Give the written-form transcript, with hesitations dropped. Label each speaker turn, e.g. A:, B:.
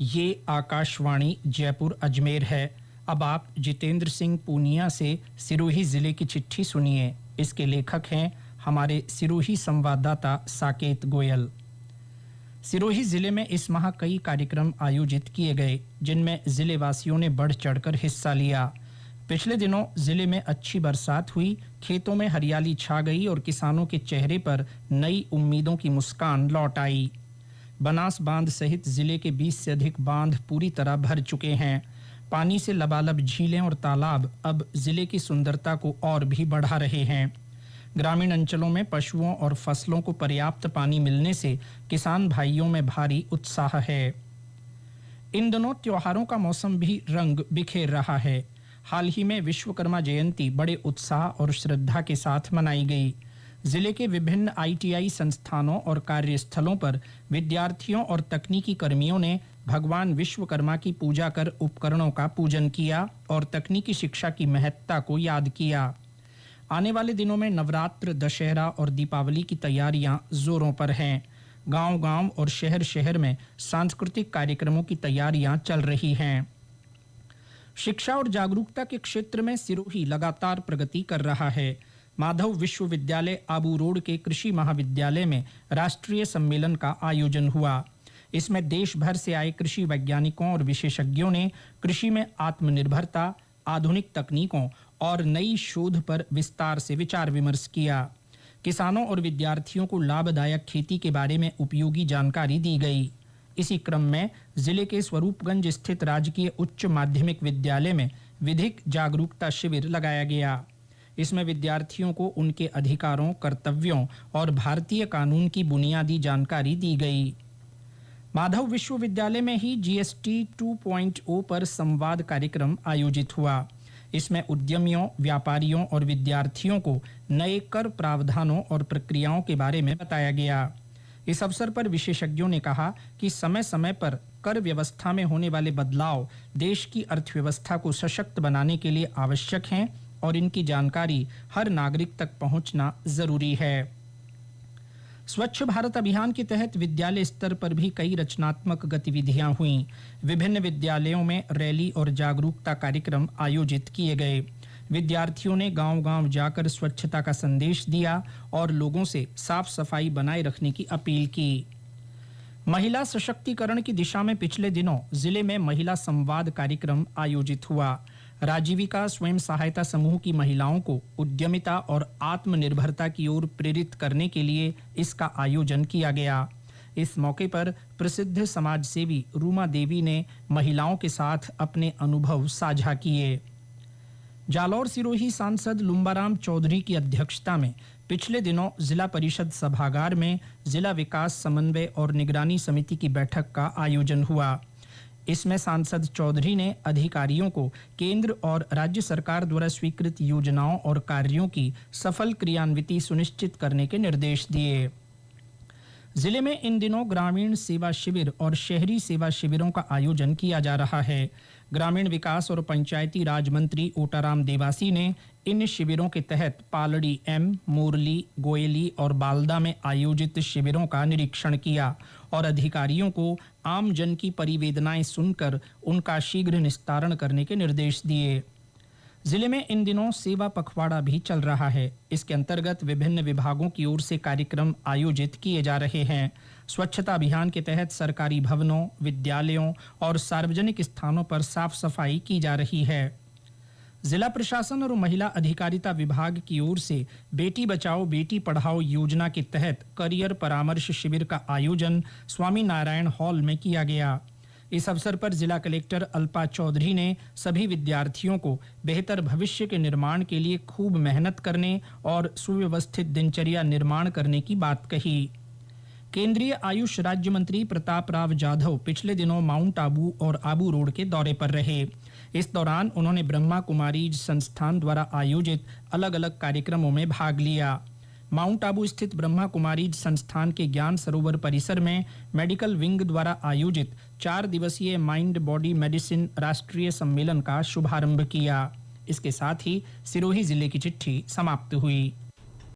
A: ये आकाशवाणी जयपुर अजमेर है। अब आप जितेंद्र सिंह पूनिया से सिरोही जिले की चिट्ठी सुनिए। इसके लेखक हैं हमारे सिरोही संवाददाता साकेत गोयल। सिरोही जिले में इस माह कई कार्यक्रम आयोजित किए गए, जिनमें जिले वासियों ने बढ़ चढ़कर हिस्सा लिया। पिछले दिनों जिले में अच्छी बरसात हुई, खेतों में हरियाली छा गई और किसानों के चेहरे पर नई उम्मीदों की मुस्कान लौट आई। बनास बांध सहित जिले के 20 से अधिक बांध पूरी तरह भर चुके हैं। पानी से लबालब झीलें और तालाब अब जिले की सुंदरता को और भी बढ़ा रहे हैं। ग्रामीण अंचलों में पशुओं और फसलों को पर्याप्त पानी मिलने से किसान भाइयों में भारी उत्साह है। इन दिनों त्योहारों का मौसम भी रंग बिखेर रहा है। हाल ही में विश्वकर्मा जयंती बड़े उत्साह और श्रद्धा के साथ मनाई गई। जिले के विभिन्न आईटीआई संस्थानों और कार्यस्थलों पर विद्यार्थियों और तकनीकी कर्मियों ने भगवान विश्वकर्मा की पूजा कर उपकरणों का पूजन किया और तकनीकी शिक्षा की महत्ता को याद किया। आने वाले दिनों में नवरात्र, दशहरा और दीपावली की तैयारियां जोरों पर हैं। गांव-गांव और शहर-शहर में सांस्कृतिक कार्यक्रमों की तैयारियां चल रही हैं। शिक्षा और जागरूकता के क्षेत्र में सिरोही लगातार प्रगति कर रहा है। माधव विश्वविद्यालय आबू रोड के कृषि महाविद्यालय में राष्ट्रीय सम्मेलन का आयोजन हुआ। इसमें देश भर से आए कृषि वैज्ञानिकों और विशेषज्ञों ने कृषि में आत्मनिर्भरता, आधुनिक तकनीकों और नई शोध पर विस्तार से विचार विमर्श किया। किसानों और विद्यार्थियों को लाभदायक खेती के बारे में उपयोगी जानकारी दी गई। इसी क्रम में जिले के स्वरूपगंज स्थित राजकीय उच्च माध्यमिक विद्यालय में विधिक जागरूकता शिविर लगाया गया। इसमें विद्यार्थियों को उनके अधिकारों, कर्तव्यों और भारतीय कानून की बुनियादी जानकारी दी गई। माधव विश्वविद्यालय में ही जीएसटी 2.0 पर संवाद कार्यक्रम आयोजित हुआ। इसमें उद्यमियों, व्यापारियों और विद्यार्थियों को नए कर प्रावधानों और प्रक्रियाओं के बारे में बताया गया। इस अवसर पर विशेषज्ञों ने कहा कि समय-समय पर कर व्यवस्था में होने वाले बदलाव देश की अर्थव्यवस्था को सशक्त बनाने के लिए आवश्यक हैं और इनकी जानकारी हर नागरिक तक पहुंचना जरूरी है। स्वच्छ भारत अभियान के तहत विद्यालय स्तर पर भी कई रचनात्मक गतिविधियां हुईं। विभिन्न विद्यालयों में रैली और जागरूकता कार्यक्रम आयोजित किए गए। विद्यार्थियों ने गांव-गांव जाकर स्वच्छता का संदेश दिया और लोगों से साफ सफाई बनाए रखने की अपील की। महिला सशक्तिकरण की दिशा में पिछले दिनों जिले में महिला संवाद कार्यक्रम आयोजित हुआ। राजीविका स्वयं सहायता समूह की महिलाओं को उद्यमिता और आत्मनिर्भरता की ओर प्रेरित करने के लिए इसका आयोजन किया गया। इस मौके पर प्रसिद्ध समाजसेवी रूमा देवी ने महिलाओं के साथ अपने अनुभव साझा किए। जालौर सिरोही सांसद लुम्बाराम चौधरी की अध्यक्षता में पिछले दिनों जिला परिषद सभागार में जिला विकास समन्वय और निगरानी समिति की बैठक का आयोजन हुआ। इसमें सांसद चौधरी ने अधिकारियों को केंद्र और राज्य सरकार द्वारा स्वीकृत योजनाओं और कार्यों की सफल क्रियान्विति सुनिश्चित करने के निर्देश दिए। जिले में इन दिनों ग्रामीण सेवा शिविर और शहरी सेवा शिविरों का आयोजन किया जा रहा है। ग्रामीण विकास और पंचायती राज मंत्री ओटाराम देवासी ने इन शिविरों के तहत पालड़ी एम, मोरली, गोयली और बालदा में आयोजित शिविरों का निरीक्षण किया और अधिकारियों को आम जन की परिवेदनाएं सुनकर उनका शीघ्र निस्तारण करने के निर्देश दिए। जिले में इन दिनों सेवा पखवाड़ा भी चल रहा है। इसके अंतर्गत विभिन्न विभागों की ओर से कार्यक्रम आयोजित किए जा रहे हैं। स्वच्छता अभियान के तहत सरकारी भवनों, विद्यालयों और सार्वजनिक स्थानों पर साफ सफाई की जा रही है। जिला प्रशासन और महिला अधिकारिता विभाग की ओर से बेटी बचाओ बेटी पढ़ाओ योजना के तहत करियर परामर्श शिविर का आयोजन स्वामी नारायण हॉल में किया गया। इस अवसर पर जिला कलेक्टर अल्पा चौधरी ने सभी विद्यार्थियों को बेहतर भविष्य के निर्माण के लिए खूब मेहनत करने और सुव्यवस्थित दिनचर्या निर्माण करने की बात कही। केंद्रीय आयुष राज्य मंत्री प्रताप राव जाधव पिछले दिनों माउंट आबू और आबू रोड के दौरे पर रहे। इस दौरान उन्होंने ब्रह्मा कुमारीज संस्थान द्वारा आयोजित अलग-अलग कार्यक्रमों में भाग लिया। माउंट आबू स्थित ब्रह्मा कुमारीज संस्थान के ज्ञान सरोवर परिसर में मेडिकल विंग द्वारा आयोजित 4 दिवसीय माइंड बॉडी मेडिसिन राष्ट्रीय सम्मेलन का शुभारंभ किया। इसके साथ ही सिरोही जिले की चिट्ठी समाप्त हुई।